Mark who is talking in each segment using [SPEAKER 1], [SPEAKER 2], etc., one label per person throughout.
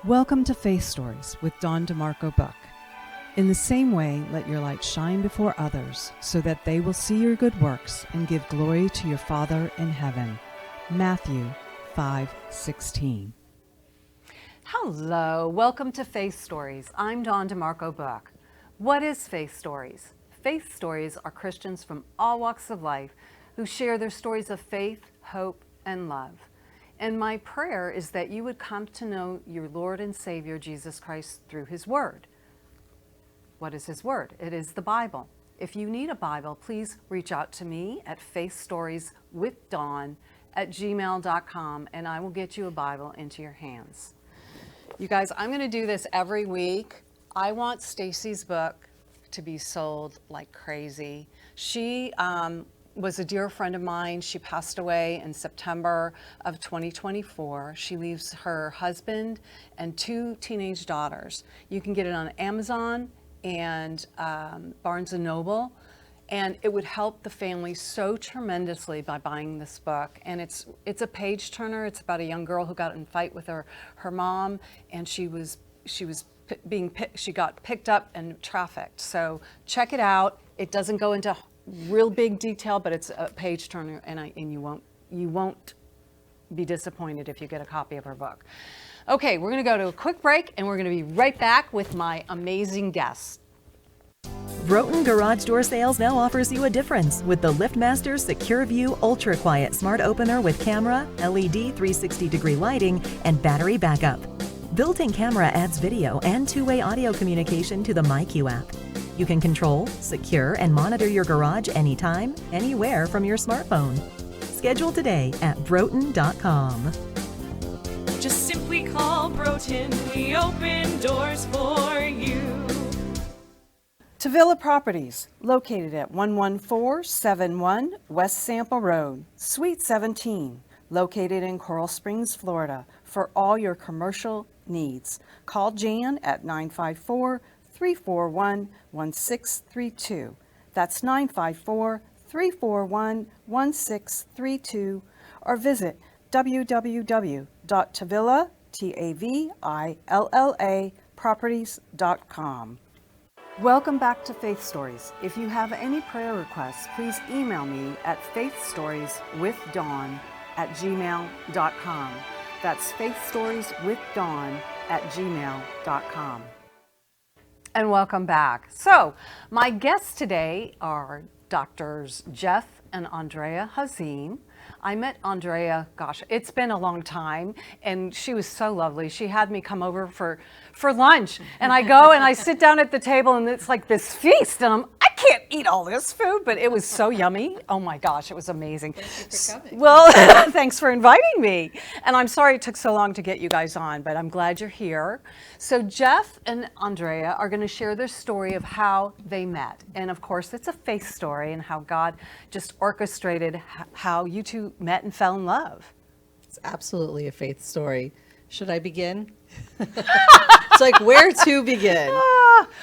[SPEAKER 1] Welcome to Faith Stories with Dawn DeMarco Buck. In the same way, let your light shine before others so that they will see your good works and give glory to your Father in heaven. Matthew 5:16.
[SPEAKER 2] Hello, welcome to Faith Stories. I'm Dawn DeMarco Buck. What is Faith Stories? Faith Stories are Christians from all walks of life who share their stories of faith, hope, and love. And my prayer is that you would come to know your Lord and Savior, Jesus Christ, through His Word. What is His Word? It is the Bible. If you need a Bible, please reach out to me at faithstorieswithdawn@gmail.com, and I will get you a Bible into your hands. You guys, I'm going to do this every week. I want Stacy's book to be sold like crazy. She was a dear friend of mine. She passed away in September of 2024. She leaves her husband and 2 teenage daughters. You can get it on Amazon and Barnes & Noble, and it would help the family so tremendously by buying this book. And it's a page turner. It's about a young girl who got in a fight with her mom, and she got picked up and trafficked. So check it out. It doesn't go into real big detail, but it's a page turner, and you won't be disappointed if you get a copy of her book. Okay, we're going to go to a quick break, and we're going to be right back with my amazing guests.
[SPEAKER 3] Broughton Garage Door Sales now offers you a difference with the LiftMaster Secure View Ultra Quiet Smart Opener with camera, LED 360-degree lighting, and battery backup. Built-in camera adds video and two-way audio communication to the MyQ app. You can control, secure, and monitor your garage anytime, anywhere from your smartphone. Schedule today at Broughton.com.
[SPEAKER 4] Just simply call Broughton. We open doors for you.
[SPEAKER 1] Tavilla Properties, located at 11471 West Sample Road, Suite 17, located in Coral Springs, Florida, for all your commercial needs. Call Jan at 954-341-1632. That's 954-341-1632, or visit www.tavilla.properties.com. Welcome back to Faith Stories. If you have any prayer requests, please email me at faithstorieswithdawn@gmail.com. That's faithstorieswithdawn@gmail.com. And welcome back. So, my guests today are Doctors Jeff and Andrea Hazim. I met Andrea, gosh, it's been a long time, and she was so lovely. She had me come over for lunch, and I go and I sit down at the table, and it's like this feast, and I can't eat all this food, but it was so yummy. Oh my gosh, it was amazing.
[SPEAKER 5] Thank you for coming.
[SPEAKER 1] Well, thanks for inviting me. And I'm sorry it took so long to get you guys on, but I'm glad you're here. So Jeff and Andrea are going to share their story of how they met. And of course, it's a faith story and how God just orchestrated how you two met and fell in love.
[SPEAKER 5] It's absolutely a faith story. Should I begin? It's like, where to begin?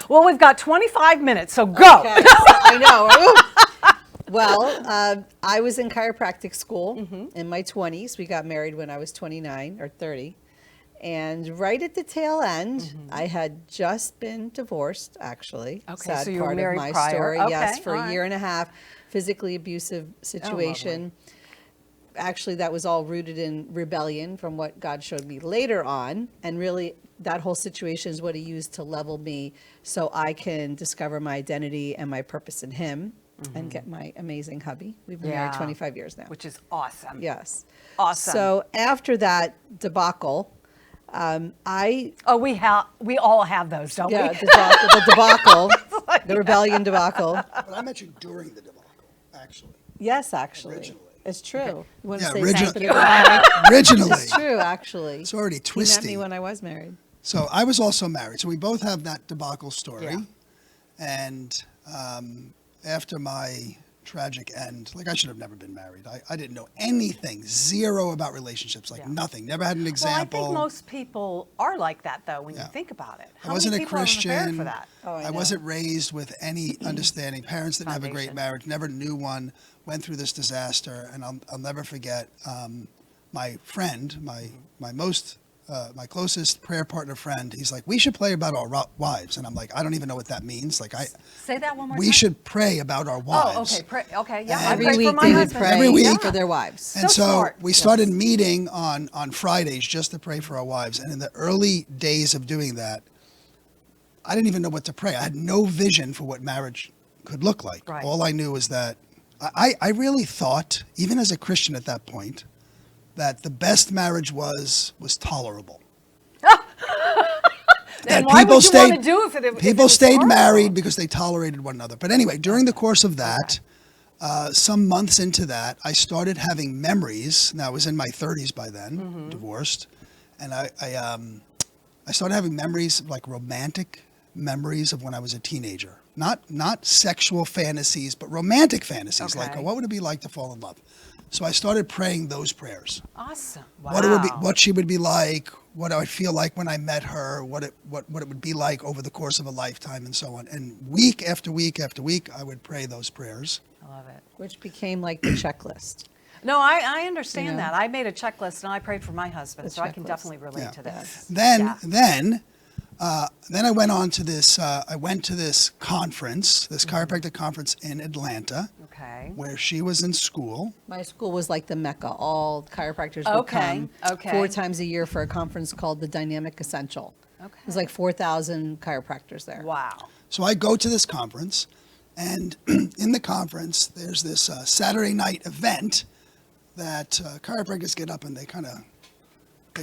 [SPEAKER 1] Well, we've got 25 minutes, so go.
[SPEAKER 5] Okay, so I know. Well, I was in chiropractic school in my 20s. We got married when I was 29 or 30. And right at the tail end, I had just been divorced, actually.
[SPEAKER 1] Okay,
[SPEAKER 5] Sad
[SPEAKER 1] so you were
[SPEAKER 5] part
[SPEAKER 1] married
[SPEAKER 5] of my
[SPEAKER 1] prior.
[SPEAKER 5] story.
[SPEAKER 1] Okay,
[SPEAKER 5] Yes, for
[SPEAKER 1] all
[SPEAKER 5] a year and a half, physically abusive situation. Actually, that was all rooted in rebellion from what God showed me later on. And really, that whole situation is what He used to level me so I can discover my identity and my purpose in Him and get my amazing hubby. We've been married 25 years now.
[SPEAKER 1] Which is awesome.
[SPEAKER 5] Yes.
[SPEAKER 1] Awesome.
[SPEAKER 5] So after that debacle,
[SPEAKER 1] we all have those, don't we?
[SPEAKER 5] the debacle, the rebellion debacle.
[SPEAKER 6] But I met you during the debacle, actually.
[SPEAKER 5] Yes, actually.
[SPEAKER 6] Originally.
[SPEAKER 5] It's true. You want to
[SPEAKER 6] Yeah,
[SPEAKER 5] say
[SPEAKER 6] originally.
[SPEAKER 5] something?
[SPEAKER 6] Originally.
[SPEAKER 5] It's true, actually.
[SPEAKER 6] It's already
[SPEAKER 5] He met
[SPEAKER 6] twisty.
[SPEAKER 5] me when I was married.
[SPEAKER 6] So I was also married. So we both have that debacle story.
[SPEAKER 1] Yeah.
[SPEAKER 6] And after my tragic end, like I should have never been married. I didn't know anything, zero about relationships, like nothing. Never had an example.
[SPEAKER 1] Well, I think most people are like that, though, when you think about it.
[SPEAKER 6] I wasn't a
[SPEAKER 1] many people are prepared
[SPEAKER 6] Christian.
[SPEAKER 1] for that?
[SPEAKER 6] I wasn't raised with any understanding. Parents didn't have a great
[SPEAKER 1] Foundation.
[SPEAKER 6] marriage, never knew one, went through this disaster. And I'll never forget my friend, my most my closest prayer partner friend, he's like, we should pray about our wives. And I'm like, I don't even know what that means. Like,
[SPEAKER 2] Say that one more time.
[SPEAKER 6] we should pray about our wives.
[SPEAKER 2] Oh, okay. Okay. Yeah. I
[SPEAKER 5] Every
[SPEAKER 2] pray for
[SPEAKER 5] week
[SPEAKER 2] my
[SPEAKER 5] they would
[SPEAKER 2] husband.
[SPEAKER 5] pray
[SPEAKER 6] Every week.
[SPEAKER 5] for their wives.
[SPEAKER 6] And
[SPEAKER 2] So
[SPEAKER 6] so
[SPEAKER 2] smart.
[SPEAKER 6] we started meeting on Fridays just to pray for our wives. And in the early days of doing that, I didn't even know what to pray. I had no vision for what marriage could look like.
[SPEAKER 2] Right.
[SPEAKER 6] All I knew was that I really thought, even as a Christian at that point, that the best marriage was tolerable.
[SPEAKER 2] Then why would you want to do it if
[SPEAKER 6] people
[SPEAKER 2] it was
[SPEAKER 6] stayed
[SPEAKER 2] horrible?
[SPEAKER 6] married because they tolerated one another. But anyway, during the course of that, some months into that, I started having memories. Now I was in my 30s by then, divorced, and I started having memories, like romantic memories of when I was a teenager. Not sexual fantasies, but romantic fantasies. Like,
[SPEAKER 2] Okay.
[SPEAKER 6] what would it be like to fall in love? So I started praying those prayers.
[SPEAKER 2] Awesome. Wow.
[SPEAKER 6] What it would be, what she would be like, what I would feel like when I met her, what it would be like over the course of a lifetime, and so on. And week after week after week, I would pray those prayers.
[SPEAKER 2] I love it.
[SPEAKER 5] Which became like the checklist.
[SPEAKER 2] No, I understand
[SPEAKER 5] You know?
[SPEAKER 2] that. I made a checklist and I prayed for my husband,
[SPEAKER 5] The
[SPEAKER 2] so I can
[SPEAKER 5] checklist.
[SPEAKER 2] definitely relate
[SPEAKER 6] Yeah.
[SPEAKER 2] to this.
[SPEAKER 6] Then I went on to this. I went to this conference, this chiropractic conference in Atlanta,
[SPEAKER 2] Okay.
[SPEAKER 6] where she was in school.
[SPEAKER 5] My school was like the Mecca. All chiropractors would
[SPEAKER 2] Okay,
[SPEAKER 5] come
[SPEAKER 2] okay.
[SPEAKER 5] 4 times a year for a conference called the Dynamic Essential.
[SPEAKER 2] Okay.
[SPEAKER 5] It was like 4,000 chiropractors there.
[SPEAKER 2] Wow.
[SPEAKER 6] So I go to this conference, and in the conference, there's this Saturday night event that chiropractors get up and they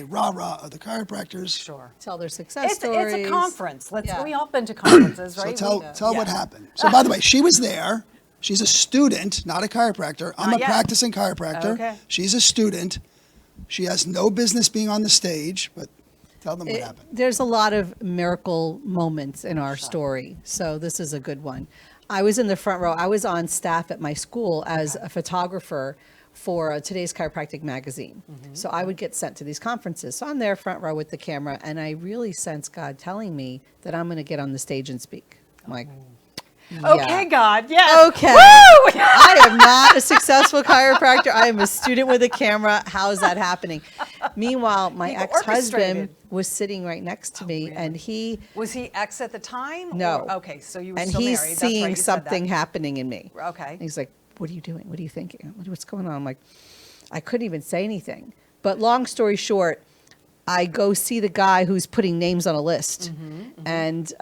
[SPEAKER 6] rah-rah the chiropractors.
[SPEAKER 2] Sure.
[SPEAKER 5] Tell their success
[SPEAKER 2] It's
[SPEAKER 5] stories.
[SPEAKER 2] a conference.
[SPEAKER 5] Yeah.
[SPEAKER 2] We all been to conferences,
[SPEAKER 6] So
[SPEAKER 2] right?
[SPEAKER 6] tell what happened. So by the way, she was there. She's a student, not a chiropractor. I'm
[SPEAKER 2] Not
[SPEAKER 6] a
[SPEAKER 2] yet.
[SPEAKER 6] practicing chiropractor.
[SPEAKER 2] Okay.
[SPEAKER 6] She's a student. She has no business being on the stage, but tell them what happened.
[SPEAKER 5] There's a lot of miracle moments in our story, so this is a good one. I was in the front row. I was on staff at my school as a photographer for Today's Chiropractic magazine. So I would get sent to these conferences. So I'm there front row with the camera, and I really sense God telling me that I'm going to get on the stage and speak. I'm like,
[SPEAKER 2] Okay,
[SPEAKER 5] yeah.
[SPEAKER 2] God. Yes.
[SPEAKER 5] Okay. I am not a successful chiropractor. I am a student with a camera. How is that happening? Meanwhile, my
[SPEAKER 2] You've
[SPEAKER 5] ex-husband
[SPEAKER 2] orchestrated.
[SPEAKER 5] was sitting right next to me, and he
[SPEAKER 2] Was he ex at the time?
[SPEAKER 5] No.
[SPEAKER 2] Or- okay, so you were
[SPEAKER 5] and
[SPEAKER 2] still
[SPEAKER 5] he's
[SPEAKER 2] married. That's right,
[SPEAKER 5] seeing
[SPEAKER 2] you said that.
[SPEAKER 5] something happening in me.
[SPEAKER 2] Okay.
[SPEAKER 5] And he's like, "What are you doing? What are you thinking? What's going on?" I'm like, I couldn't even say anything. But long story short, I go see the guy who's putting names on a list, and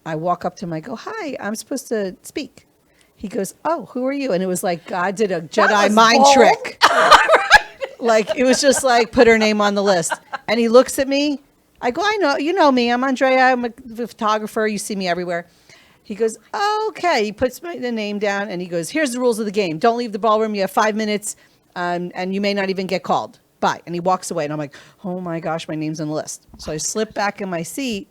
[SPEAKER 5] I walk up to him. I go, "Hi, I'm supposed to speak." He goes, "Oh, who are you?" And it was like God did a Jedi
[SPEAKER 2] was
[SPEAKER 5] mind
[SPEAKER 2] bold.
[SPEAKER 5] trick. Like, it was just like, put her name on the list. And he looks at me. I go, "I know, you know me. I'm Andrea. I'm a photographer. You see me everywhere." He goes, "Oh, okay." He puts the name down and he goes, "Here's the rules of the game. Don't leave the ballroom. You have 5 minutes, and you may not even get called. Bye." And he walks away. And I'm like, "Oh my gosh, my name's on the list." So I slip back in my seat.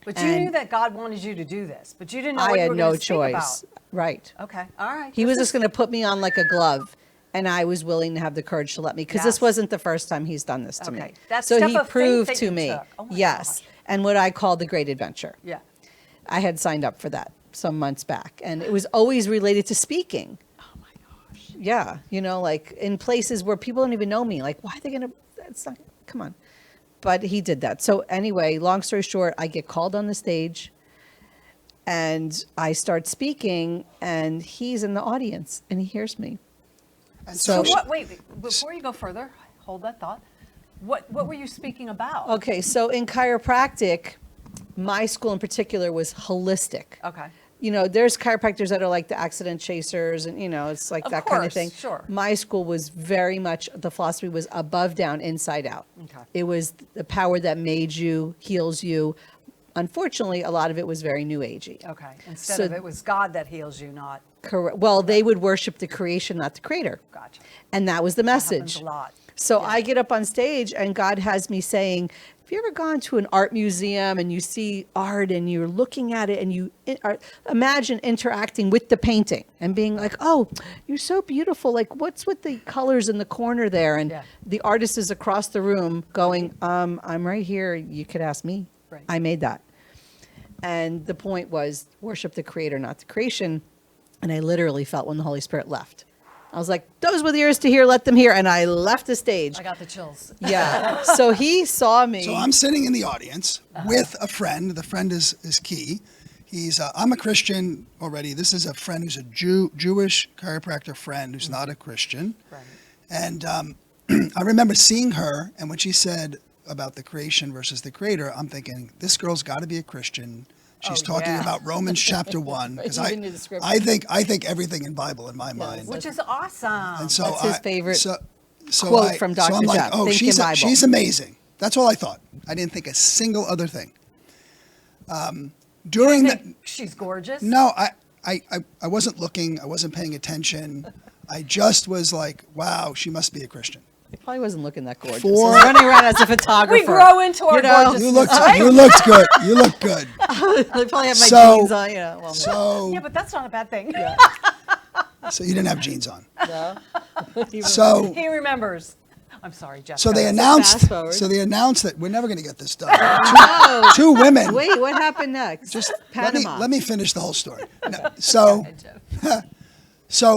[SPEAKER 2] But you
[SPEAKER 5] And-
[SPEAKER 2] knew that God wanted you to do this, but you didn't know what
[SPEAKER 5] I
[SPEAKER 2] you
[SPEAKER 5] had
[SPEAKER 2] were
[SPEAKER 5] no
[SPEAKER 2] going to speak
[SPEAKER 5] choice.
[SPEAKER 2] about.
[SPEAKER 5] Right.
[SPEAKER 2] Okay. All right.
[SPEAKER 5] He
[SPEAKER 2] This
[SPEAKER 5] was
[SPEAKER 2] is-
[SPEAKER 5] just going to put me on like a glove. And I was willing to have the courage to let me, because
[SPEAKER 2] Yes.
[SPEAKER 5] this wasn't the first time he's done this to
[SPEAKER 2] Okay.
[SPEAKER 5] me.
[SPEAKER 2] That
[SPEAKER 5] So
[SPEAKER 2] step
[SPEAKER 5] he
[SPEAKER 2] of faith
[SPEAKER 5] proved
[SPEAKER 2] that
[SPEAKER 5] to
[SPEAKER 2] you
[SPEAKER 5] me,
[SPEAKER 2] took. Oh my
[SPEAKER 5] yes,
[SPEAKER 2] gosh.
[SPEAKER 5] and what I call the great adventure.
[SPEAKER 2] Yeah.
[SPEAKER 5] I had signed up for that some months back, and it was always related to speaking.
[SPEAKER 2] Oh my gosh.
[SPEAKER 5] Yeah, like in places where people don't even know me. Like, why are they gonna? It's not. Come on. But he did that. So anyway, long story short, I get called on the stage, and I start speaking, and he's in the audience, and he hears me.
[SPEAKER 6] And
[SPEAKER 5] So-
[SPEAKER 2] So what? Wait. Before you go further, hold that thought. What were you speaking about?
[SPEAKER 5] Okay, so in chiropractic, my school in particular was holistic.
[SPEAKER 2] Okay.
[SPEAKER 5] There's chiropractors that are like the accident chasers, and it's like
[SPEAKER 2] Of
[SPEAKER 5] that kind of
[SPEAKER 2] course,
[SPEAKER 5] thing.
[SPEAKER 2] sure.
[SPEAKER 5] My school was very much, the philosophy was above, down, inside out.
[SPEAKER 2] Okay.
[SPEAKER 5] It was the power that made you, heals you. Unfortunately, a lot of it was very new agey.
[SPEAKER 2] Okay. Instead
[SPEAKER 5] So-
[SPEAKER 2] of it was God that heals you, not
[SPEAKER 5] Correct. Well, they would worship the creation, not the creator.
[SPEAKER 2] gotcha.
[SPEAKER 5] And that was the
[SPEAKER 2] happens
[SPEAKER 5] message.
[SPEAKER 2] a lot.
[SPEAKER 5] So I get up on stage, and God has me saying, have you ever gone to an art museum and you see art and you're looking at it and you imagine interacting with the painting and being like, "Oh, you're so beautiful. Like, what's with the colors in the corner there?" And
[SPEAKER 2] Yeah.
[SPEAKER 5] the artist is across the room going, "I'm right here. You could ask me.
[SPEAKER 2] Right.
[SPEAKER 5] I made that." And the point was worship the creator, not the creation. And I literally felt when the Holy Spirit left. I was like, those with ears to hear, let them hear. And I left the stage.
[SPEAKER 1] I got the chills.
[SPEAKER 5] Yeah. So he saw me.
[SPEAKER 6] So I'm sitting in the audience with a friend. The friend is key. He's I'm a Christian already. This is a friend who's a Jewish chiropractor friend who's not a Christian.
[SPEAKER 1] Right.
[SPEAKER 6] And I remember seeing her, and when she said about the creation versus the creator, I'm thinking, this girl's got to be a Christian. She's talking
[SPEAKER 1] yeah.
[SPEAKER 6] about Romans chapter 1 because
[SPEAKER 5] Even in the scripture.
[SPEAKER 6] I think everything in Bible in my mind.
[SPEAKER 1] Which is awesome.
[SPEAKER 6] And so
[SPEAKER 5] That's his favorite
[SPEAKER 6] so
[SPEAKER 5] quote from
[SPEAKER 6] So
[SPEAKER 5] Dr.
[SPEAKER 6] I'm like,
[SPEAKER 5] Jeff.
[SPEAKER 6] oh,
[SPEAKER 5] Think in Bible.
[SPEAKER 6] she's amazing. That's all I thought. I didn't think a single other thing. During
[SPEAKER 1] You
[SPEAKER 6] the
[SPEAKER 1] think she's gorgeous.
[SPEAKER 6] no, I wasn't looking. I wasn't paying attention. I just was like, wow, she must be a Christian.
[SPEAKER 5] He probably wasn't looking that gorgeous.
[SPEAKER 6] For-
[SPEAKER 5] He's running around as a photographer.
[SPEAKER 1] We grow into our gorgeousness.
[SPEAKER 6] You looked good. You look good.
[SPEAKER 5] They probably have my
[SPEAKER 6] So-
[SPEAKER 5] jeans on. Yeah. Well,
[SPEAKER 6] So
[SPEAKER 1] Yeah, but that's not a bad thing.
[SPEAKER 6] so you didn't have jeans on.
[SPEAKER 5] no.
[SPEAKER 6] So
[SPEAKER 1] He remembers. I'm sorry, Jeff.
[SPEAKER 6] so they
[SPEAKER 1] Go.
[SPEAKER 6] announced.
[SPEAKER 5] fast forward.
[SPEAKER 6] So they announced that we're never going to get this done. Two women.
[SPEAKER 5] Wait, what happened next? Just Panama.
[SPEAKER 6] Let me finish the whole story. No, so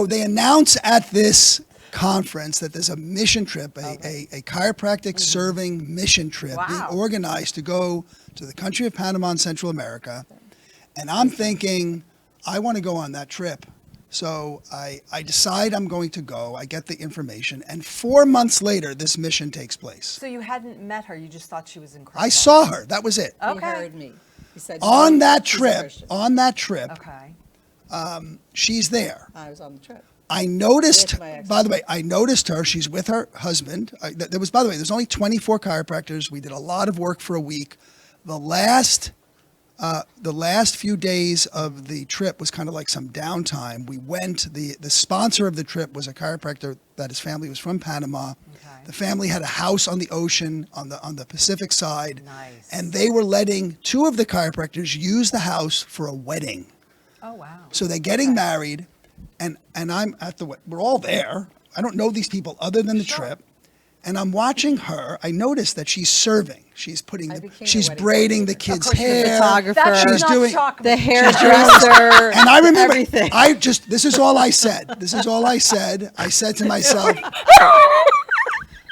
[SPEAKER 6] they announce at this conference that there's a mission trip, a chiropractic serving mission trip being
[SPEAKER 1] Wow.
[SPEAKER 6] organized to go to the country of Panama in Central America. And I'm thinking, I want to go on that trip. So I decide I'm going to go. I get the information. And 4 months later, this mission takes place.
[SPEAKER 1] So you hadn't met her. You just thought she was incredible.
[SPEAKER 6] I saw her. That was it.
[SPEAKER 5] He
[SPEAKER 1] Okay.
[SPEAKER 5] heard me. He said,
[SPEAKER 6] On that
[SPEAKER 5] she's a
[SPEAKER 6] trip,
[SPEAKER 5] Christian.
[SPEAKER 1] Okay.
[SPEAKER 6] she's there.
[SPEAKER 5] I was on the trip.
[SPEAKER 6] I noticed,
[SPEAKER 5] With my ex-
[SPEAKER 6] by the way, I noticed her. She's with her husband. By the way, there's only 24 chiropractors. We did a lot of work for a week. The last few days of the trip was kind of like some downtime. We went, the sponsor of the trip was a chiropractor that his family was from Panama.
[SPEAKER 1] Okay.
[SPEAKER 6] The family had a house on the ocean on the Pacific side.
[SPEAKER 1] Nice.
[SPEAKER 6] And they were letting two of the chiropractors use the house for a wedding.
[SPEAKER 1] Oh, wow.
[SPEAKER 6] So they're getting married, and I'm at the we're all there. I don't know these people other than the trip. And I'm watching her. I noticed that she's serving. She's she's
[SPEAKER 5] wedding
[SPEAKER 6] braiding the kids' hair.
[SPEAKER 5] photographer.
[SPEAKER 1] That
[SPEAKER 6] She's
[SPEAKER 1] does not
[SPEAKER 6] doing
[SPEAKER 1] shock me.
[SPEAKER 5] The hairdresser.
[SPEAKER 6] and I remember
[SPEAKER 5] everything.
[SPEAKER 6] this is all I said. This is all I said. I said to myself,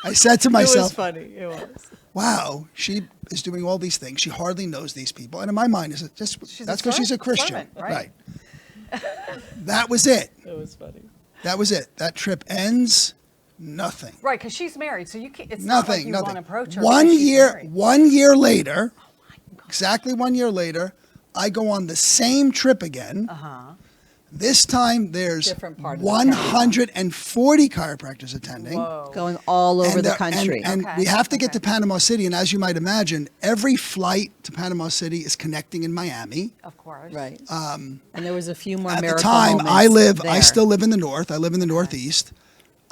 [SPEAKER 5] It was funny. It was.
[SPEAKER 6] wow, she is doing all these things. She hardly knows these people. And in my mind, that's because she's a Christian.
[SPEAKER 1] servant, right?
[SPEAKER 6] That was it.
[SPEAKER 5] It was funny.
[SPEAKER 6] That was it. That trip ends. Nothing.
[SPEAKER 1] Right, because she's married, so you can't. It's not like
[SPEAKER 6] Nothing.
[SPEAKER 1] you
[SPEAKER 6] Nothing.
[SPEAKER 1] want to approach her.
[SPEAKER 6] One
[SPEAKER 1] because she's
[SPEAKER 6] year.
[SPEAKER 1] married.
[SPEAKER 6] 1 year later. Exactly 1 year later, I go on the same trip again. This time there's
[SPEAKER 5] Different part of the
[SPEAKER 6] 140 chiropractors attending.
[SPEAKER 5] Going all over the
[SPEAKER 6] they're-
[SPEAKER 5] country.
[SPEAKER 6] And
[SPEAKER 1] Okay,
[SPEAKER 6] we have to get
[SPEAKER 1] okay.
[SPEAKER 6] to Panama City. And as you might imagine, every flight to Panama City is connecting in Miami.
[SPEAKER 1] Of course.
[SPEAKER 5] Right. And there was a few more
[SPEAKER 6] At the
[SPEAKER 5] miracle
[SPEAKER 6] time,
[SPEAKER 5] moments
[SPEAKER 6] I
[SPEAKER 5] there.
[SPEAKER 6] still live in the north. I live in the Northeast.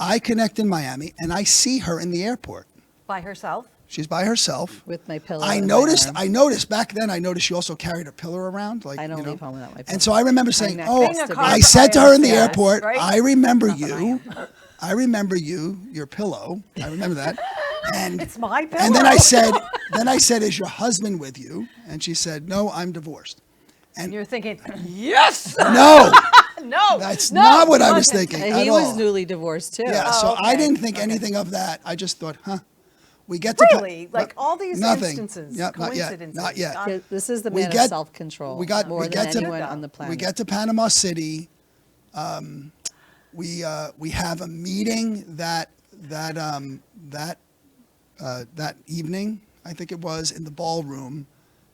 [SPEAKER 6] I connect in Miami, and I see her in the airport.
[SPEAKER 1] By herself.
[SPEAKER 6] She's by herself.
[SPEAKER 5] with my pillow.
[SPEAKER 6] I
[SPEAKER 5] in my
[SPEAKER 6] noticed.
[SPEAKER 5] arm.
[SPEAKER 6] I noticed back then. I noticed she also carried her pillow around. Like
[SPEAKER 5] I don't
[SPEAKER 6] you know.
[SPEAKER 5] leave home without my pillow.
[SPEAKER 6] And so I remember saying,
[SPEAKER 5] neck
[SPEAKER 6] "Oh,
[SPEAKER 5] next
[SPEAKER 1] to
[SPEAKER 6] I
[SPEAKER 1] me.
[SPEAKER 6] said to her in the
[SPEAKER 1] Yes,
[SPEAKER 6] airport,
[SPEAKER 1] right?
[SPEAKER 6] I remember you. I remember you. Your pillow. I remember that." And
[SPEAKER 1] It's my pillow.
[SPEAKER 6] and then I said, "Is your husband with you?" And she said, "No, I'm divorced."
[SPEAKER 1] And you're thinking, yes.
[SPEAKER 6] No,
[SPEAKER 1] No.
[SPEAKER 6] that's
[SPEAKER 1] no,
[SPEAKER 6] not what I was
[SPEAKER 1] wasn't.
[SPEAKER 6] thinking.
[SPEAKER 5] And
[SPEAKER 6] at
[SPEAKER 5] he was
[SPEAKER 6] all.
[SPEAKER 5] newly divorced too.
[SPEAKER 6] Yeah, so I
[SPEAKER 1] okay,
[SPEAKER 6] didn't think anything of that. I just thought, we get to
[SPEAKER 1] Really? Like all these
[SPEAKER 6] nothing.
[SPEAKER 1] instances,
[SPEAKER 6] Yep, not yet,
[SPEAKER 1] coincidences.
[SPEAKER 6] not yet.
[SPEAKER 1] God.
[SPEAKER 5] This is the
[SPEAKER 6] We
[SPEAKER 5] man
[SPEAKER 6] get-
[SPEAKER 5] of self-control.
[SPEAKER 6] we got-
[SPEAKER 5] more
[SPEAKER 6] we
[SPEAKER 5] than
[SPEAKER 6] get to-
[SPEAKER 5] anyone on the planet.
[SPEAKER 6] We get to Panama City. We have a meeting that evening. I think it was in the ballroom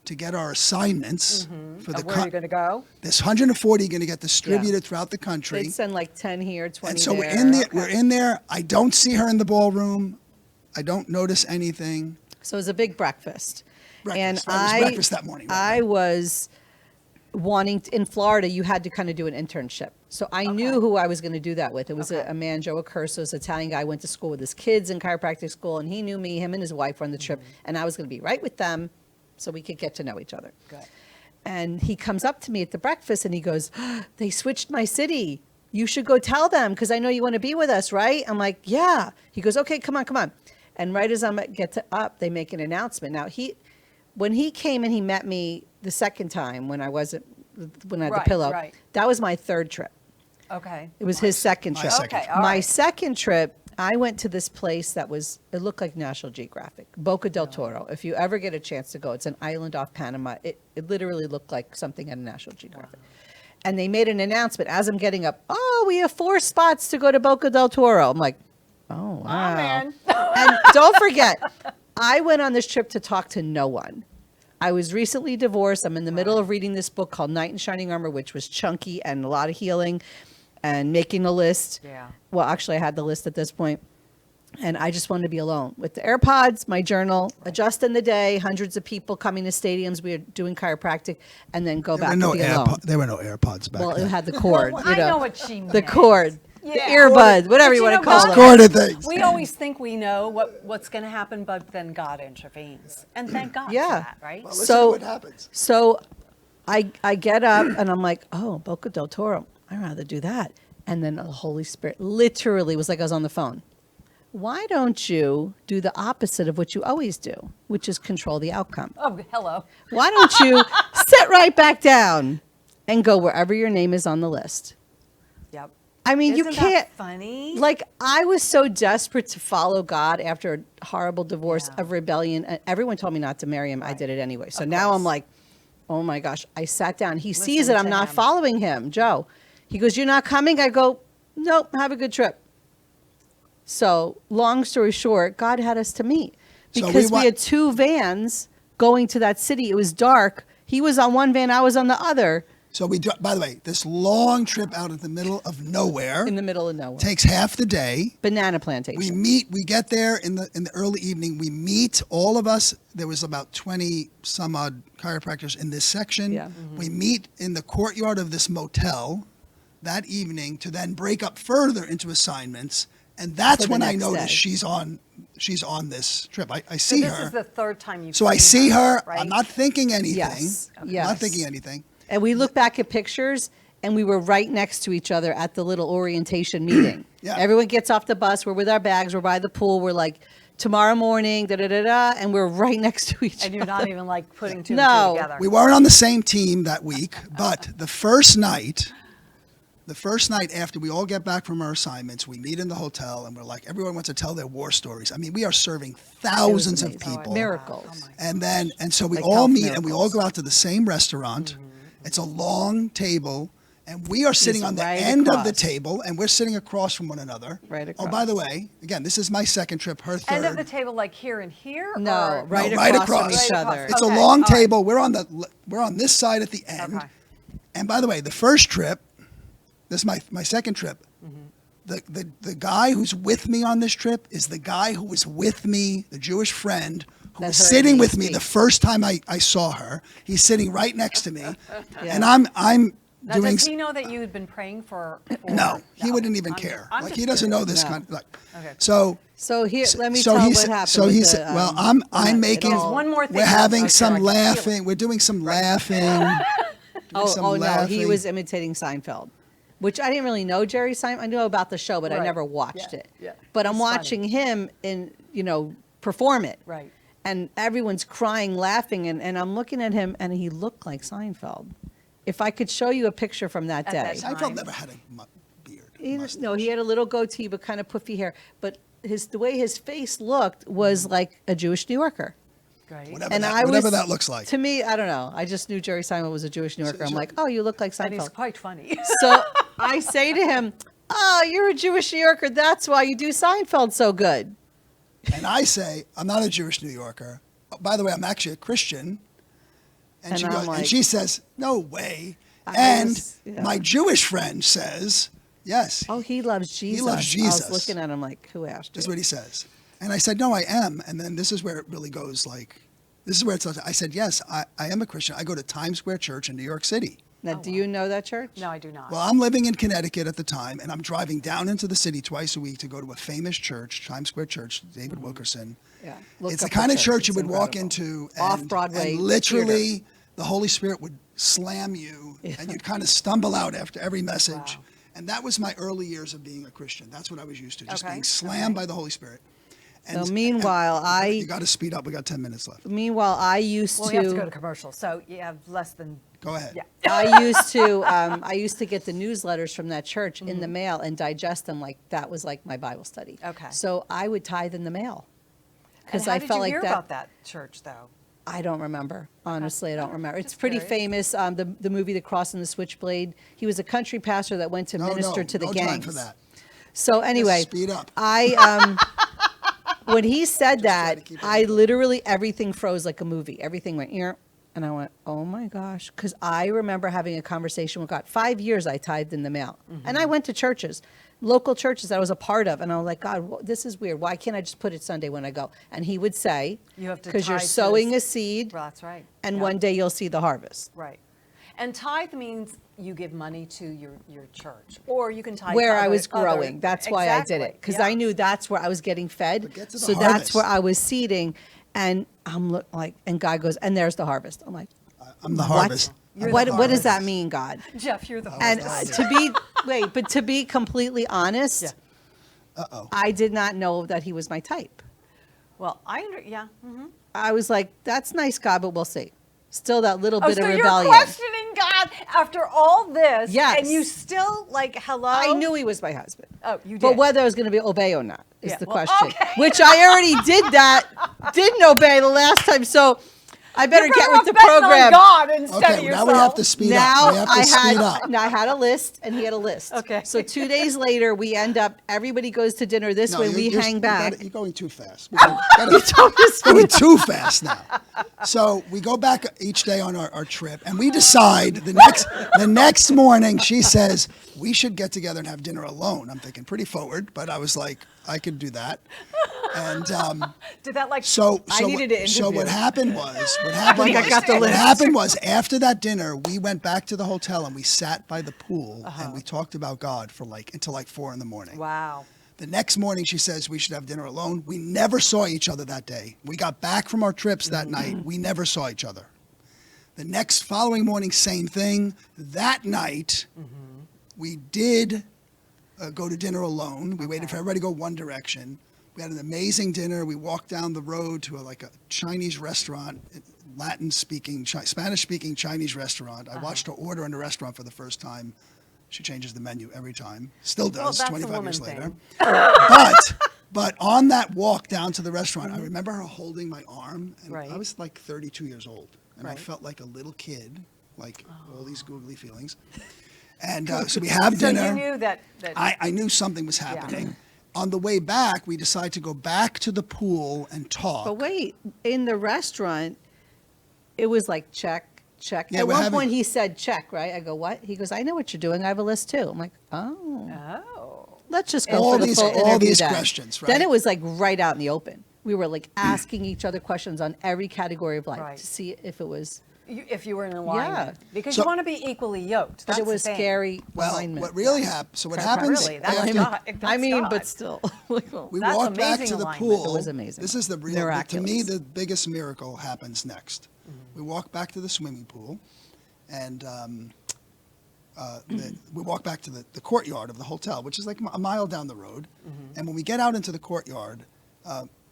[SPEAKER 6] to get our assignments for the.
[SPEAKER 1] Of where are you going to go?
[SPEAKER 6] This 140 going to get distributed throughout the country.
[SPEAKER 5] They'd send like 10 here, 20
[SPEAKER 6] And so
[SPEAKER 5] there.
[SPEAKER 6] we're in there. I don't see her in the ballroom. I don't notice anything.
[SPEAKER 5] So it was a big breakfast. And
[SPEAKER 6] Breakfast, right, it was breakfast that morning, right,
[SPEAKER 5] I was wanting in Florida, you had to kind of do an internship. So I knew who I was going to do that with. It was a man, Joe Accurso's Italian guy, went to school with his kids in chiropractic school, and he knew me, him and his wife were on the trip, and I was going to be right with them so we could get to know each other.
[SPEAKER 1] Good.
[SPEAKER 5] And he comes up to me at the breakfast and he goes, "They switched my city. You should go tell them because I know you want to be with us, right?" I'm like, "Yeah." He goes, "Okay, come on." And right as I'm up, they make an announcement. Now when he came and he met me the second time when I had the
[SPEAKER 1] Right,
[SPEAKER 5] pillow,
[SPEAKER 1] right.
[SPEAKER 5] that was my third trip.
[SPEAKER 1] Okay.
[SPEAKER 5] It was his second trip.
[SPEAKER 6] second
[SPEAKER 1] Okay, all
[SPEAKER 5] My
[SPEAKER 1] right.
[SPEAKER 5] second trip, I went to this place it looked like National Geographic, Boca del Toro. If you ever get a chance to go, it's an island off Panama. It literally looked like something at a National Geographic. And they made an announcement as I'm getting up, oh, we have 4 spots to go to Boca del Toro. I'm like, oh, wow.
[SPEAKER 1] man.
[SPEAKER 5] And don't forget, I went on this trip to talk to no one. I was recently divorced. I'm in the middle of reading this book called Knight in Shining Armor, which was chunky and a lot of healing and making a list.
[SPEAKER 1] Yeah.
[SPEAKER 5] Well, actually, I had the list at this point. And I just wanted to be alone with the AirPods, my journal, adjust in the day, hundreds of people coming to stadiums. We were doing chiropractic, and then go back and be alone.
[SPEAKER 6] There were no AirPods back
[SPEAKER 5] Well,
[SPEAKER 6] then.
[SPEAKER 5] it had the cord.
[SPEAKER 1] Well,
[SPEAKER 5] you
[SPEAKER 1] I know what she
[SPEAKER 5] The
[SPEAKER 1] meant.
[SPEAKER 5] cord,
[SPEAKER 1] Yeah.
[SPEAKER 5] the earbuds, whatever
[SPEAKER 1] But
[SPEAKER 5] you want to
[SPEAKER 1] know,
[SPEAKER 5] call
[SPEAKER 1] God-
[SPEAKER 5] it.
[SPEAKER 6] Corded things.
[SPEAKER 1] We always think we know what's going to happen, but then God intervenes. And thank God for
[SPEAKER 5] Yeah.
[SPEAKER 1] that, right?
[SPEAKER 6] Well, listen
[SPEAKER 5] So-
[SPEAKER 6] to what happens.
[SPEAKER 5] So I get up and I'm like, oh, Boca del Toro, I'd rather do that. And then the Holy Spirit literally was like I was on the phone. Why don't you do the opposite of what you always do, which is control the outcome?
[SPEAKER 1] Oh, hello.
[SPEAKER 5] Why don't you sit right back down and go wherever your name is on the list?
[SPEAKER 1] Yep.
[SPEAKER 5] I mean, you
[SPEAKER 1] Isn't
[SPEAKER 5] can't.
[SPEAKER 1] that funny?
[SPEAKER 5] Like, I was so desperate to follow God after a horrible divorce
[SPEAKER 1] Yeah.
[SPEAKER 5] of rebellion. And everyone told me not to marry him. I did it anyway. So now
[SPEAKER 1] course.
[SPEAKER 5] I'm like, oh my gosh. I sat down. He sees
[SPEAKER 1] Listen
[SPEAKER 5] that I'm
[SPEAKER 1] to
[SPEAKER 5] not
[SPEAKER 1] him.
[SPEAKER 5] following him, Joe. He goes, you're not coming? I go, nope, have a good trip. So, long story short, God had us to meet
[SPEAKER 6] So
[SPEAKER 5] because
[SPEAKER 6] we
[SPEAKER 5] we had 2 vans going to that city. It was dark. He was on one van, I was on the other,
[SPEAKER 6] So by the way, this long trip out in the middle of nowhere
[SPEAKER 5] in the middle of nowhere.
[SPEAKER 6] takes half the day.
[SPEAKER 5] Banana plantation.
[SPEAKER 6] We get there in the early evening. We meet, all of us. There was about 20 some odd chiropractors in this section.
[SPEAKER 5] Yeah.
[SPEAKER 6] We meet in the courtyard of this motel that evening to then break up further into assignments. And that's
[SPEAKER 5] For the
[SPEAKER 6] when I
[SPEAKER 5] next
[SPEAKER 6] noticed
[SPEAKER 5] day.
[SPEAKER 6] she's on this trip. I
[SPEAKER 1] So
[SPEAKER 6] see
[SPEAKER 1] this
[SPEAKER 6] her.
[SPEAKER 1] is the third time you've
[SPEAKER 6] So I
[SPEAKER 1] seen
[SPEAKER 6] see her.
[SPEAKER 1] right?
[SPEAKER 6] I'm not thinking anything.
[SPEAKER 5] Yes.
[SPEAKER 6] I'm
[SPEAKER 5] Yes.
[SPEAKER 6] not thinking anything.
[SPEAKER 5] And we look back at pictures, and we were right next to each other at the little orientation meeting.
[SPEAKER 6] Yeah.
[SPEAKER 5] Everyone gets off the bus. We're with our bags. We're by the pool. We're like, tomorrow morning, da-da-da-da, and we're right next to each
[SPEAKER 1] And
[SPEAKER 5] other.
[SPEAKER 1] you're not even like putting 2 and
[SPEAKER 5] No.
[SPEAKER 1] 2 together.
[SPEAKER 6] We weren't on the same team that week, but the first night after we all get back from our assignments, we meet in the hotel and we're like, everyone wants to tell their war stories. I mean, we are serving thousands of
[SPEAKER 5] amazing.
[SPEAKER 6] people.
[SPEAKER 5] Miracles.
[SPEAKER 6] And so we
[SPEAKER 5] Like
[SPEAKER 6] all
[SPEAKER 5] health
[SPEAKER 6] meet and we all
[SPEAKER 5] miracles.
[SPEAKER 6] go out to the same restaurant. It's a long table and we are sitting on the
[SPEAKER 5] right
[SPEAKER 6] end of the
[SPEAKER 5] across.
[SPEAKER 6] table and we're sitting across from one another.
[SPEAKER 5] Right
[SPEAKER 6] Oh, by
[SPEAKER 5] across.
[SPEAKER 6] the way, again, this is my second trip, her third.
[SPEAKER 1] End of the table, like here and here?
[SPEAKER 5] No,
[SPEAKER 1] or-
[SPEAKER 5] right,
[SPEAKER 6] No, right
[SPEAKER 5] across from
[SPEAKER 6] across.
[SPEAKER 5] each
[SPEAKER 1] Right
[SPEAKER 5] other.
[SPEAKER 1] across.
[SPEAKER 6] It's
[SPEAKER 1] Okay,
[SPEAKER 6] a long
[SPEAKER 1] all right.
[SPEAKER 6] table. We're on this side at the end.
[SPEAKER 1] Okay.
[SPEAKER 6] And by the way, the first trip, this is my second trip. The guy who's with me on this trip is the guy who was with me, the Jewish friend who
[SPEAKER 5] That
[SPEAKER 6] was
[SPEAKER 5] heard
[SPEAKER 6] sitting
[SPEAKER 5] me
[SPEAKER 6] with me
[SPEAKER 5] speak.
[SPEAKER 6] the first time I saw her. He's sitting right next to me,
[SPEAKER 5] Yeah.
[SPEAKER 6] and I'm
[SPEAKER 1] Now,
[SPEAKER 6] doing.
[SPEAKER 1] does he know that you had been praying for?
[SPEAKER 6] No, he wouldn't even
[SPEAKER 1] I'm-
[SPEAKER 6] care.
[SPEAKER 1] I'm
[SPEAKER 6] Like
[SPEAKER 1] just
[SPEAKER 6] he doesn't know
[SPEAKER 1] curious.
[SPEAKER 6] this
[SPEAKER 5] No.
[SPEAKER 6] kind of like.
[SPEAKER 1] Okay.
[SPEAKER 6] So
[SPEAKER 5] So here, let me
[SPEAKER 6] so
[SPEAKER 5] tell
[SPEAKER 6] he's
[SPEAKER 5] what happened.
[SPEAKER 6] so
[SPEAKER 5] with
[SPEAKER 6] he's
[SPEAKER 5] the,
[SPEAKER 6] well.
[SPEAKER 5] when
[SPEAKER 6] I'm
[SPEAKER 5] it
[SPEAKER 6] making.
[SPEAKER 5] all-
[SPEAKER 1] One more thing.
[SPEAKER 6] We're having
[SPEAKER 1] Okay, I
[SPEAKER 6] some
[SPEAKER 1] can feel it.
[SPEAKER 6] laughing. We're doing some laughing. doing some
[SPEAKER 5] Oh no, he
[SPEAKER 6] laughing.
[SPEAKER 5] was imitating Seinfeld, which I didn't really know Jerry Seinfeld. I knew about the show, but I
[SPEAKER 1] Right.
[SPEAKER 5] never watched
[SPEAKER 1] Yeah,
[SPEAKER 5] it.
[SPEAKER 1] yeah.
[SPEAKER 5] But I'm
[SPEAKER 1] It's funny.
[SPEAKER 5] watching him perform it.
[SPEAKER 1] Right.
[SPEAKER 5] And everyone's crying, laughing, and I'm looking at him, and he looked like Seinfeld. If I could show you a picture from that
[SPEAKER 1] At
[SPEAKER 5] day.
[SPEAKER 1] that time.
[SPEAKER 6] Seinfeld never had a beard.
[SPEAKER 5] He had a little goatee, but kind of puffy hair. But the way his face looked was like a Jewish New Yorker.
[SPEAKER 1] Great.
[SPEAKER 6] Whatever,
[SPEAKER 5] And
[SPEAKER 6] that, whatever that looks like.
[SPEAKER 5] To me, I don't know. I just knew Jerry Seinfeld was a Jewish New Yorker. I'm like, oh, you look like
[SPEAKER 1] And he's
[SPEAKER 5] Seinfeld.
[SPEAKER 1] quite funny.
[SPEAKER 5] So I say to him, oh, you're a Jewish New Yorker. That's why you do Seinfeld so good.
[SPEAKER 6] And I say, I'm not a Jewish New Yorker. Oh, by the way, I'm actually a Christian. And,
[SPEAKER 5] And I'm like-
[SPEAKER 6] she says, no way.
[SPEAKER 5] I
[SPEAKER 6] And
[SPEAKER 5] was- yeah.
[SPEAKER 6] my Jewish friend says, yes,
[SPEAKER 5] Oh, he loves Jesus.
[SPEAKER 6] loves
[SPEAKER 5] I
[SPEAKER 6] Jesus.
[SPEAKER 5] was looking at him like, who asked
[SPEAKER 6] that's
[SPEAKER 5] you?
[SPEAKER 6] what he says. And I said, no, I am. And then this is where it really goes like, this is where it's, I said, yes, I am a Christian. I go to Times Square Church in New York City.
[SPEAKER 5] Now, do you know that church?
[SPEAKER 1] No, I do not.
[SPEAKER 6] Well, I'm living in Connecticut at the time, and I'm driving down into the city twice a week to go to a famous church, Times Square Church, David Wilkerson.
[SPEAKER 5] Yeah. Look
[SPEAKER 6] It's the
[SPEAKER 5] up
[SPEAKER 6] kind of church you
[SPEAKER 5] It's
[SPEAKER 6] would walk
[SPEAKER 5] incredible.
[SPEAKER 6] into and,
[SPEAKER 5] Off-Broadway
[SPEAKER 6] and literally the Holy Spirit would slam you and you'd kind of stumble out after every message.
[SPEAKER 1] Wow.
[SPEAKER 6] And that was my early years of being a Christian. That's what I was used to, just
[SPEAKER 1] Okay,
[SPEAKER 6] being slammed by the Holy Spirit.
[SPEAKER 5] So meanwhile,
[SPEAKER 6] you got to speed up. We got 10 minutes left.
[SPEAKER 5] Meanwhile, I used
[SPEAKER 1] Well,
[SPEAKER 5] to.
[SPEAKER 1] we have to go to commercial, so you have less than.
[SPEAKER 6] Go ahead.
[SPEAKER 1] Yeah.
[SPEAKER 5] I used to get the newsletters from that church in the mail and digest them like that was like my Bible study.
[SPEAKER 1] Okay.
[SPEAKER 5] So I would tithe in the mail because
[SPEAKER 1] And how
[SPEAKER 5] I
[SPEAKER 1] did
[SPEAKER 5] felt
[SPEAKER 1] you
[SPEAKER 5] like
[SPEAKER 1] hear
[SPEAKER 5] that.
[SPEAKER 1] about that church, though?
[SPEAKER 5] I don't remember. Honestly, I don't remember. It's
[SPEAKER 1] just
[SPEAKER 5] pretty
[SPEAKER 1] curious.
[SPEAKER 5] famous. The movie The Cross and the Switchblade. He was a country pastor that went to minister to the
[SPEAKER 6] no
[SPEAKER 5] gangs.
[SPEAKER 6] time for that.
[SPEAKER 5] So anyway,
[SPEAKER 6] speed up.
[SPEAKER 5] When he said
[SPEAKER 6] try to
[SPEAKER 5] that,
[SPEAKER 6] keep it
[SPEAKER 5] I
[SPEAKER 6] in.
[SPEAKER 5] literally everything froze like a movie. Everything went ear, and I went, "Oh my gosh!" Because I remember having a conversation with God. 5 years I tithed in the mail, and I went to churches, local churches that I was a part of, and I was like, "God, this is weird. Why can't I just put it Sunday when I go?" And He would say,
[SPEAKER 1] You have to
[SPEAKER 5] "Because you're
[SPEAKER 1] tithe to
[SPEAKER 5] sowing
[SPEAKER 1] this-
[SPEAKER 5] a seed,
[SPEAKER 1] Well, that's right.
[SPEAKER 5] and
[SPEAKER 1] Yeah.
[SPEAKER 5] one day you'll see the harvest."
[SPEAKER 1] Right. And tithe means you give money to your church, or you can tithe
[SPEAKER 5] Where
[SPEAKER 1] to
[SPEAKER 5] I was
[SPEAKER 1] other-
[SPEAKER 5] growing. That's why I did it,
[SPEAKER 1] Exactly,
[SPEAKER 5] because
[SPEAKER 1] yeah.
[SPEAKER 5] I knew that's where I was getting fed.
[SPEAKER 6] But get to the
[SPEAKER 5] So that's
[SPEAKER 6] harvest.
[SPEAKER 5] where I was seeding, and I'm like, and God goes, "And there's the harvest." I'm like,
[SPEAKER 6] I'm the
[SPEAKER 5] "What?
[SPEAKER 6] harvest. I'm the
[SPEAKER 5] What does
[SPEAKER 6] harvest.
[SPEAKER 5] that mean, God?
[SPEAKER 1] Jeff, you're the
[SPEAKER 5] And
[SPEAKER 1] host.
[SPEAKER 5] to be completely honest,
[SPEAKER 1] Yeah.
[SPEAKER 6] Uh-oh.
[SPEAKER 5] I did not know that He was my type.
[SPEAKER 1] Well, yeah.
[SPEAKER 5] I was like, "That's nice, God, but we'll see." Still that little
[SPEAKER 1] Oh,
[SPEAKER 5] bit
[SPEAKER 1] so
[SPEAKER 5] of
[SPEAKER 1] you're
[SPEAKER 5] rebellion.
[SPEAKER 1] questioning God after all this,
[SPEAKER 5] Yes.
[SPEAKER 1] and you still like hello?
[SPEAKER 5] I knew He was my husband.
[SPEAKER 1] Oh, you did.
[SPEAKER 5] But whether I was going to be obey or not is
[SPEAKER 1] Yeah,
[SPEAKER 5] the
[SPEAKER 1] well,
[SPEAKER 5] question.
[SPEAKER 1] okay.
[SPEAKER 5] Which I already did that, didn't obey the last time. So I better
[SPEAKER 1] You're
[SPEAKER 5] get
[SPEAKER 1] better
[SPEAKER 5] with the
[SPEAKER 1] off betting
[SPEAKER 5] program.
[SPEAKER 1] On God instead of
[SPEAKER 6] Okay,
[SPEAKER 1] yourself.
[SPEAKER 6] now we have to speed
[SPEAKER 5] Now
[SPEAKER 6] up. We have to speed up.
[SPEAKER 5] I had a list and he had a list.
[SPEAKER 1] Okay.
[SPEAKER 5] So 2 days later, we end up, everybody goes to dinner this way, we hang back.
[SPEAKER 6] You're going too fast. You're going too fast now. So we go back each day on our trip, and we decide the next morning. She says we should get together and have dinner alone. I'm thinking pretty forward, but I was like, I could do that. And
[SPEAKER 1] Did that like
[SPEAKER 6] so
[SPEAKER 5] I needed to
[SPEAKER 6] so
[SPEAKER 5] interview.
[SPEAKER 6] what happened was what happened was after that dinner, we went back to the hotel and we sat by the pool and we talked about God for until 4 a.m.
[SPEAKER 1] wow?
[SPEAKER 6] The next morning, she says we should have dinner alone. We never saw each other that day. We got back from our trips that night. We never saw each other. The following morning, same thing. That night, we did go to dinner alone. We waited for everybody to go one direction. We had an amazing dinner. We walked down the road to a Chinese restaurant, Latin-speaking, Spanish-speaking Chinese restaurant. I watched her order in the restaurant for the first time. She changes the menu every time. Still does,
[SPEAKER 1] that's a
[SPEAKER 6] 25
[SPEAKER 1] woman
[SPEAKER 6] years later.
[SPEAKER 1] thing.
[SPEAKER 6] But on that walk down to the restaurant, I remember her holding my arm. And
[SPEAKER 1] Right.
[SPEAKER 6] I was like 32 years old. And I
[SPEAKER 1] Right.
[SPEAKER 6] felt like a little kid, like all these googly feelings. And so we have
[SPEAKER 1] So
[SPEAKER 6] dinner.
[SPEAKER 1] you knew that
[SPEAKER 6] I knew something was happening. On the way back, we decided to go back to the pool and talk.
[SPEAKER 5] But wait, in the restaurant, it was like check.
[SPEAKER 6] Yeah,
[SPEAKER 5] At
[SPEAKER 6] we're
[SPEAKER 5] one
[SPEAKER 6] having-
[SPEAKER 5] point he said check, right? I go, what? He goes, I know what you're doing. I have a list too. I'm like, oh,
[SPEAKER 1] oh.
[SPEAKER 5] let's just go
[SPEAKER 6] All
[SPEAKER 5] for the
[SPEAKER 6] these-
[SPEAKER 5] full
[SPEAKER 6] all
[SPEAKER 5] interview
[SPEAKER 6] these
[SPEAKER 5] then.
[SPEAKER 6] questions,
[SPEAKER 5] Then
[SPEAKER 6] right?
[SPEAKER 5] it was like right out in the open. We were like asking each other questions on every category of life
[SPEAKER 1] Right.
[SPEAKER 5] to see if it was,
[SPEAKER 1] If you were in alignment, because
[SPEAKER 6] So-
[SPEAKER 1] you want to be equally yoked.
[SPEAKER 5] but
[SPEAKER 1] That's
[SPEAKER 5] it was
[SPEAKER 1] the thing.
[SPEAKER 5] scary
[SPEAKER 6] Well,
[SPEAKER 5] alignment.
[SPEAKER 6] what really happened, so what
[SPEAKER 1] Not
[SPEAKER 6] happens
[SPEAKER 1] really. That's
[SPEAKER 6] after
[SPEAKER 1] God. That's
[SPEAKER 5] I mean,
[SPEAKER 1] God.
[SPEAKER 5] but still.
[SPEAKER 6] we
[SPEAKER 1] That's
[SPEAKER 6] walked back
[SPEAKER 1] amazing
[SPEAKER 6] to the
[SPEAKER 1] alignment.
[SPEAKER 6] pool.
[SPEAKER 5] It was amazing.
[SPEAKER 6] This is to me,
[SPEAKER 5] Miraculous.
[SPEAKER 6] the biggest miracle happens next. We walk back to the swimming pool, and we walk back to the courtyard of the hotel, which is like a mile down the road. And when we get out into the courtyard,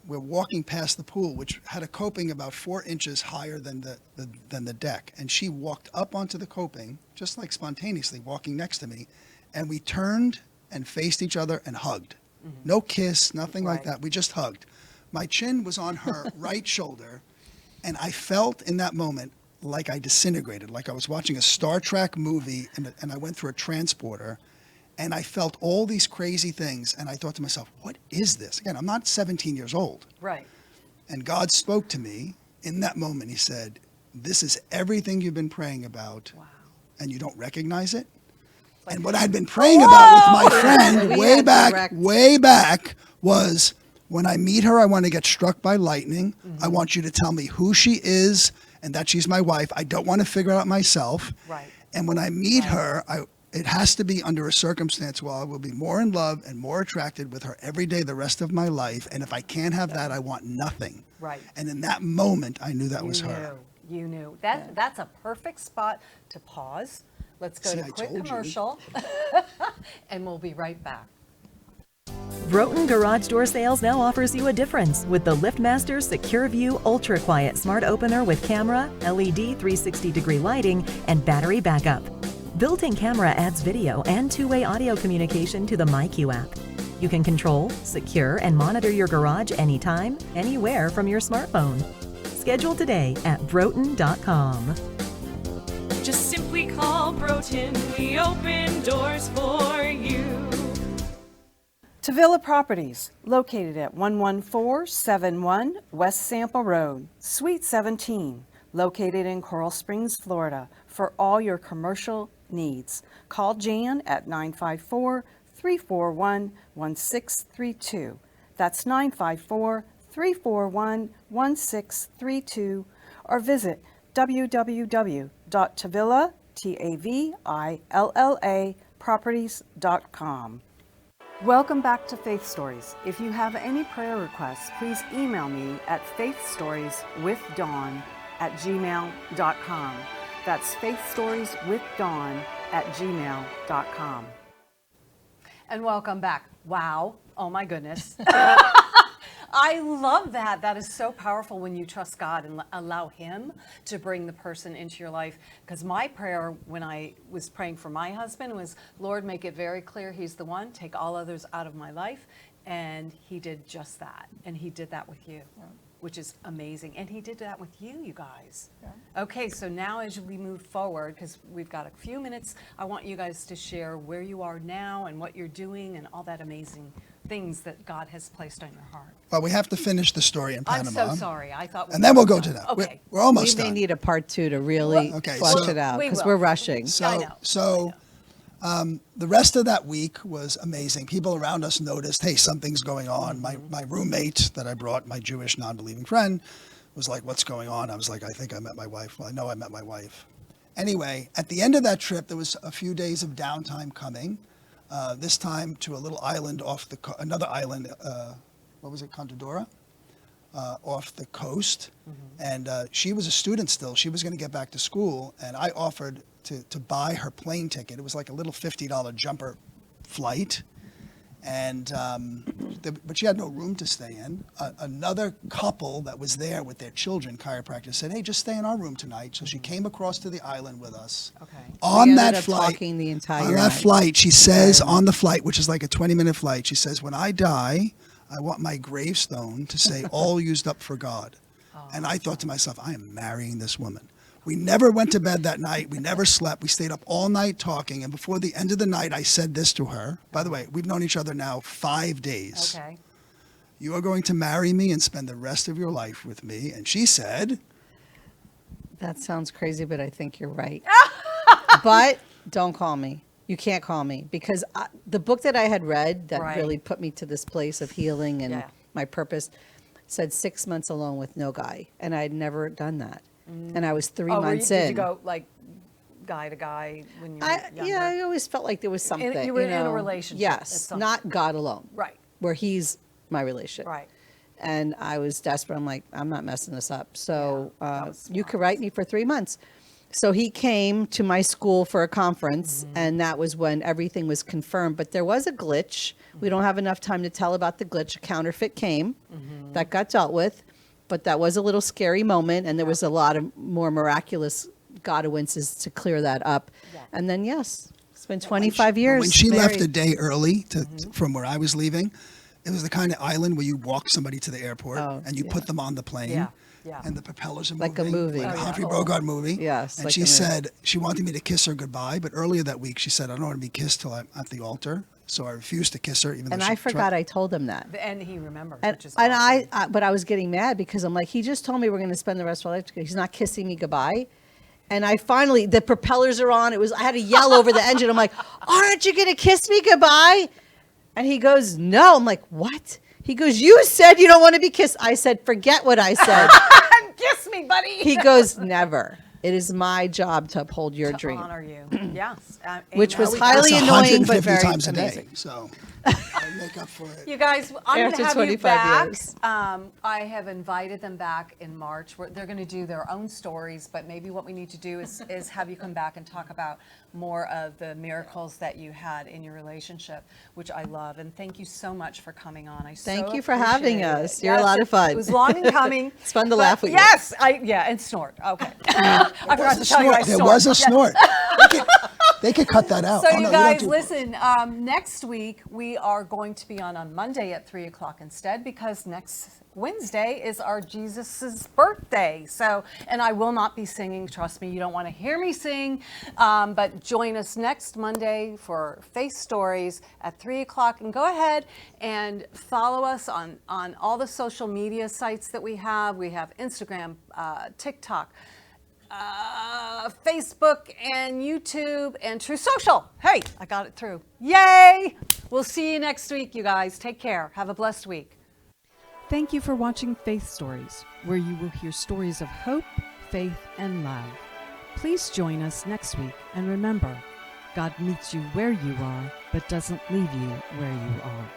[SPEAKER 6] we're walking past the pool, which had a coping about 4 inches higher than the deck. And she walked up onto the coping, just like spontaneously walking next to me. And we turned and faced each other and hugged. No kiss, nothing like
[SPEAKER 1] Right.
[SPEAKER 6] that. We just hugged. My chin was on her right shoulder. And I felt in that moment like I disintegrated, like I was watching a Star Trek movie and I went through a transporter. And I felt all these crazy things, and I thought to myself, what is this? Again, I'm not 17 years old.
[SPEAKER 1] Right.
[SPEAKER 6] And God spoke to me in that moment. He said, this is everything you've been praying about,
[SPEAKER 1] Wow.
[SPEAKER 6] and you don't recognize it? And what I had been praying about with my friend
[SPEAKER 5] We
[SPEAKER 6] way
[SPEAKER 5] had
[SPEAKER 6] back,
[SPEAKER 5] direct-
[SPEAKER 6] was when I meet her, I want to get struck by lightning. I want you to tell me who she is and that she's my wife. I don't want to figure it out myself.
[SPEAKER 1] Right.
[SPEAKER 6] And when I meet her, it has to be under a circumstance where I will be more in love and more attracted with her every day the rest of my life. And if I can't have that, I want nothing.
[SPEAKER 1] Right.
[SPEAKER 6] And in that moment, I knew that was her.
[SPEAKER 1] You knew. That's a perfect spot to pause. Let's go
[SPEAKER 6] See,
[SPEAKER 1] to
[SPEAKER 6] I
[SPEAKER 1] a quick
[SPEAKER 6] told you.
[SPEAKER 1] commercial, and we'll be right back.
[SPEAKER 3] Broughton Garage Door Sales now offers you a difference with the LiftMaster Secure View Ultra Quiet Smart Opener with camera, LED 360-degree lighting, and battery backup. Built-in camera adds video and two-way audio communication to the MyQ app. You can control, secure, and monitor your garage anytime, anywhere from your smartphone. Schedule today at broughton.com.
[SPEAKER 4] Just simply call Broughton. We open doors for you.
[SPEAKER 7] Tavilla Properties, located at 11471 West Sample Road, Suite 17, located in Coral Springs, Florida, for all your commercial needs. Call Jan at 954-341-1632. That's 954-341-1632, or visit www.tavilla.properties.com.
[SPEAKER 1] Welcome back to Faith Stories. If you have any prayer requests, please email me at faithstorieswithdawn@gmail.com. That's faithstorieswithdawn@gmail.com. And welcome back. Wow. Oh my goodness. I love that. That is so powerful when you trust God and allow Him to bring the person into your life. Because my prayer when I was praying for my husband was, Lord, make it very clear He's the one, take all others out of my life. And He did just that. And He did that with you, which is amazing. And He did that with you, you guys. Okay, so now as we move forward, because we've got a few minutes, I want you guys to share where you are now and what you're doing and all that amazing things that God has placed on your heart.
[SPEAKER 6] Well, we have to finish the story in
[SPEAKER 1] I'm
[SPEAKER 6] Panama.
[SPEAKER 1] so sorry. I thought
[SPEAKER 6] And then we'll go to that.
[SPEAKER 1] Okay.
[SPEAKER 6] We're almost
[SPEAKER 5] We may
[SPEAKER 6] done.
[SPEAKER 5] need a part 2 to really
[SPEAKER 6] Okay,
[SPEAKER 5] flush
[SPEAKER 6] so-
[SPEAKER 5] it out
[SPEAKER 1] We
[SPEAKER 5] because
[SPEAKER 1] will.
[SPEAKER 5] we're rushing.
[SPEAKER 6] So the rest of that week was amazing. People around us noticed, hey, something's going on. My roommate that I brought, my Jewish non-believing friend, was like, what's going on? I was like, I think I met my wife. Well, I know I met my wife. Anyway, at the end of that trip, there was a few days of downtime coming. This time to a little island off another island, what was it, Contadora? Off the coast. And she was a student still. She was going to get back to school, and I offered to buy her plane ticket. It was like a little $50 jumper flight. And but she had no room to stay in. Another couple that was there with their children, chiropractors, said, hey, just stay in our room tonight. So she came across to the island with us.
[SPEAKER 1] Okay.
[SPEAKER 6] On
[SPEAKER 5] We
[SPEAKER 6] that
[SPEAKER 5] ended up
[SPEAKER 6] flight,
[SPEAKER 5] talking the entire
[SPEAKER 6] on that
[SPEAKER 5] night.
[SPEAKER 6] flight, she says, on the flight, which is like a 20-minute flight, she says, when I die, I want my gravestone to say, all used up for God. And I thought to myself, I am marrying this woman. We never went to bed that night. We never slept. We stayed up all night talking. And before the end of the night, I said this to her. By the way, we've known each other now 5 days.
[SPEAKER 1] Okay.
[SPEAKER 6] You are going to marry me and spend the rest of your life with me. And she said,
[SPEAKER 5] That sounds crazy, but I think you're right. But don't call me. You can't call me because the book that I had read that
[SPEAKER 1] Right.
[SPEAKER 5] really put me to this place of healing and
[SPEAKER 1] Yeah.
[SPEAKER 5] my purpose said 6 months alone with no guy. And I had never done that. And I was 3 months in.
[SPEAKER 1] Did you go like guy to guy when you were younger?
[SPEAKER 5] Yeah, I always felt like there was something.
[SPEAKER 1] you were in a
[SPEAKER 5] know.
[SPEAKER 1] relationship at
[SPEAKER 5] Yes,
[SPEAKER 1] some
[SPEAKER 5] not God alone.
[SPEAKER 1] Right.
[SPEAKER 5] Where He's my relationship.
[SPEAKER 1] Right.
[SPEAKER 5] And I was desperate. I'm like, I'm not messing this up. So
[SPEAKER 1] Yeah, that was
[SPEAKER 5] you
[SPEAKER 1] smart.
[SPEAKER 5] could write me for 3 months. So he came to my school for a conference,
[SPEAKER 1] Mm-hmm.
[SPEAKER 5] and that was when everything was confirmed. But there was a glitch. We don't have enough time to tell about the glitch. A counterfeit came
[SPEAKER 1] Mm-hmm.
[SPEAKER 5] that got dealt with, but that was a little scary moment, and there was a lot of more miraculous Godwinces to clear that up. And then, yes, it's been 25 years.
[SPEAKER 6] when she left
[SPEAKER 5] married.
[SPEAKER 6] a day early from where I was leaving, it was the kind of island where you walk somebody to the airport and you put them on the plane.
[SPEAKER 1] Yeah, yeah.
[SPEAKER 6] And the propellers are
[SPEAKER 5] Like a
[SPEAKER 6] moving.
[SPEAKER 5] movie.
[SPEAKER 6] Like
[SPEAKER 5] Oh,
[SPEAKER 6] a
[SPEAKER 5] yeah.
[SPEAKER 6] Humphrey Bogart movie.
[SPEAKER 5] Yes,
[SPEAKER 6] And
[SPEAKER 5] like
[SPEAKER 6] she
[SPEAKER 5] a movie.
[SPEAKER 6] said she wanted me to kiss her goodbye, but earlier that week she said, I don't want to be kissed till I'm at the altar. So I refused to kiss her, even though
[SPEAKER 5] And
[SPEAKER 6] she
[SPEAKER 5] I forgot
[SPEAKER 6] tried.
[SPEAKER 5] I told him that.
[SPEAKER 1] And he remembers,
[SPEAKER 5] And,
[SPEAKER 1] which is
[SPEAKER 5] and
[SPEAKER 1] awesome.
[SPEAKER 5] but I was getting mad because I'm like, he just told me we're going to spend the rest of our life together. He's not kissing me goodbye. And I finally, the propellers are on. I had to yell over the engine. I'm like, aren't you going to kiss me goodbye? And he goes, no. I'm like, what? He goes, you said you don't want to be kissed. I said, forget what I said.
[SPEAKER 1] Kiss me, buddy.
[SPEAKER 5] He goes, never. It is my job to uphold your
[SPEAKER 1] to
[SPEAKER 5] dream.
[SPEAKER 1] honor you. Yes.
[SPEAKER 5] Which was
[SPEAKER 1] amen.
[SPEAKER 5] highly
[SPEAKER 6] That's
[SPEAKER 5] annoying, but
[SPEAKER 6] 150
[SPEAKER 5] very
[SPEAKER 6] times a
[SPEAKER 5] amazing.
[SPEAKER 6] day. So I make up for it.
[SPEAKER 1] You guys, I'm going
[SPEAKER 5] After
[SPEAKER 1] to have you
[SPEAKER 5] 25
[SPEAKER 1] back.
[SPEAKER 5] years.
[SPEAKER 1] I have invited them back in March. They're going to do their own stories, but maybe what we need to do is have you come back and talk about more of the miracles that you had in your relationship, which I love. And thank you so much for coming on.
[SPEAKER 5] Thank you for having
[SPEAKER 1] appreciate
[SPEAKER 5] us.
[SPEAKER 1] it.
[SPEAKER 5] You're a lot of fun.
[SPEAKER 1] It was long in coming.
[SPEAKER 5] It's fun to
[SPEAKER 1] but
[SPEAKER 5] laugh with you.
[SPEAKER 1] yes, and snort. Okay. I forgot to tell you I
[SPEAKER 6] There
[SPEAKER 1] snort.
[SPEAKER 6] was a
[SPEAKER 1] Yeah.
[SPEAKER 6] snort. They could cut that out.
[SPEAKER 1] So
[SPEAKER 6] Oh, no,
[SPEAKER 1] you
[SPEAKER 6] don't
[SPEAKER 1] guys,
[SPEAKER 6] do-
[SPEAKER 1] listen, next week we are going to be on Monday at 3 o'clock instead, because next Wednesday is our Jesus's birthday. So, and I will not be singing. Trust me, you don't want to hear me sing. But join us next Monday for Faith Stories at 3 o'clock. And go ahead and follow us on all the social media sites that we have. We have Instagram, TikTok, Facebook and YouTube and True Social. Hey, I got it through. Yay! We'll see you next week, you guys. Take care. Have a blessed week.
[SPEAKER 8] Thank you for watching Faith Stories, where you will hear stories of hope, faith, and love. Please join us next week, and remember, God meets you where you are, but doesn't leave you where you are.